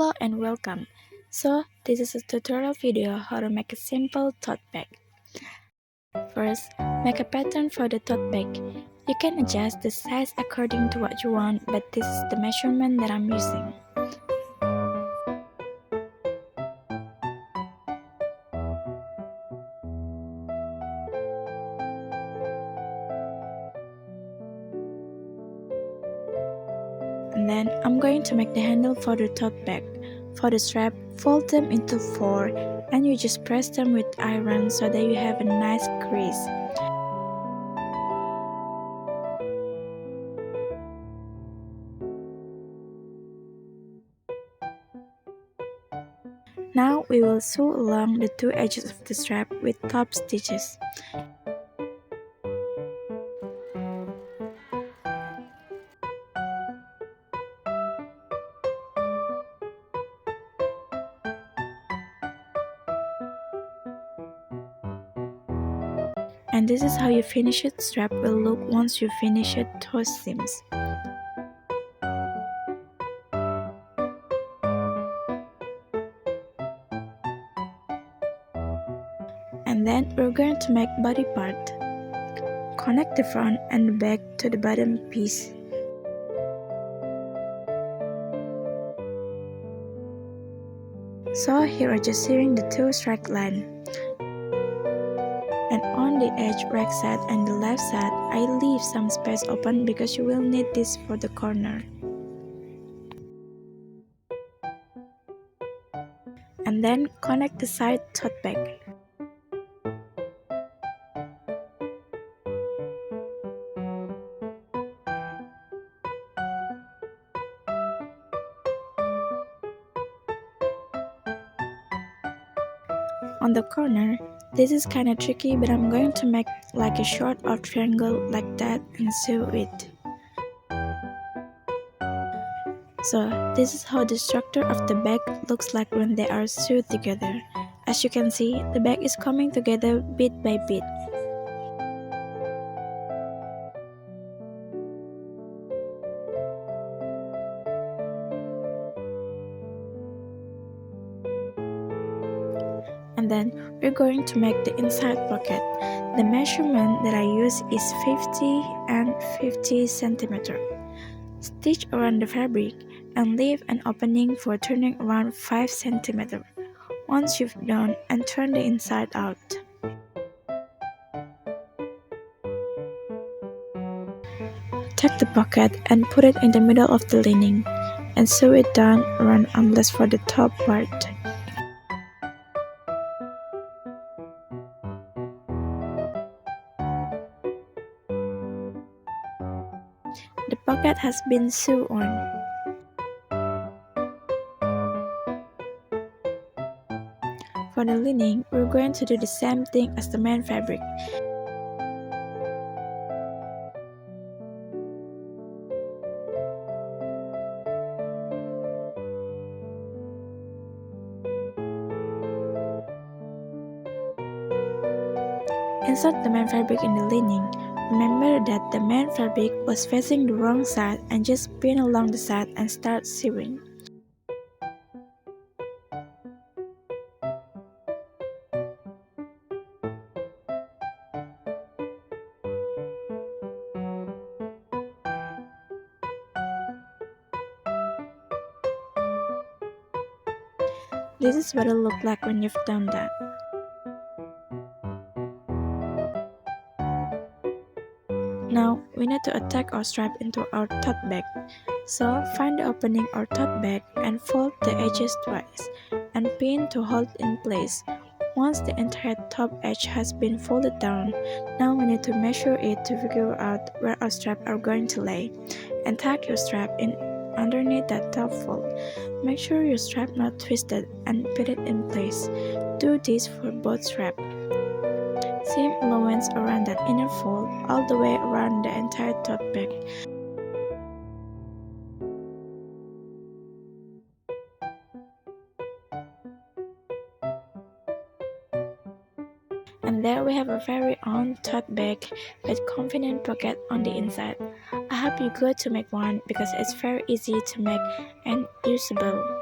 Hello and welcome. So this is a tutorial video how to make a simple tote bag. First, make a pattern for the tote bag. You can adjust the size according to what you want, but this is the measurement that I'm using. And then I'm going to make the handle for the tote bag. For the strap, fold them into 4 and you just press them with iron so that you have a nice crease. Now we will sew along the 2 edges of the strap with top stitches. And this is how your finished strap will look once you finish it those seams. And then we're going to make body part. Connect the front and the back to the bottom piece. So here are just sewing the 2 straight lines. And on the edge right side and the left side, I leave some space open because you will need this for the corner. And then connect the side tote bag. On the corner, this is kinda tricky, but I'm going to make like a short or triangle like that and sew it. So this is how the structure of the bag looks like when they are sewed together. As you can see, the bag is coming together bit by bit. And then we're going to make the inside pocket. The measurement that I use is 50 and 50 cm. Stitch around the fabric and leave an opening for turning around 5 cm. Once you've done, and turn the inside out. Take the pocket and put it in the middle of the lining and sew it down around unless for the top part. The pocket has been sewn on. For the lining, we're going to do the same thing as the main fabric. Insert the main fabric in the lining. Remember that the main fabric was facing the wrong side and just pin along the side and start sewing. This is what it'll look like when you've done that. Now, we need to attach our strap into our tote bag. So, find the opening or tote bag and fold the edges twice and pin to hold in place. Once the entire top edge has been folded down, now we need to measure it to figure out where our strap are going to lay. And tuck your strap in underneath that top fold. Make sure your strap not twisted and pin it in place. Do this for both straps. Seam allowance around that inner fold all the way around the entire tote bag. And there we have a very own tote bag with convenient pocket on the inside. I hope you go to make one because it's very easy to make and usable.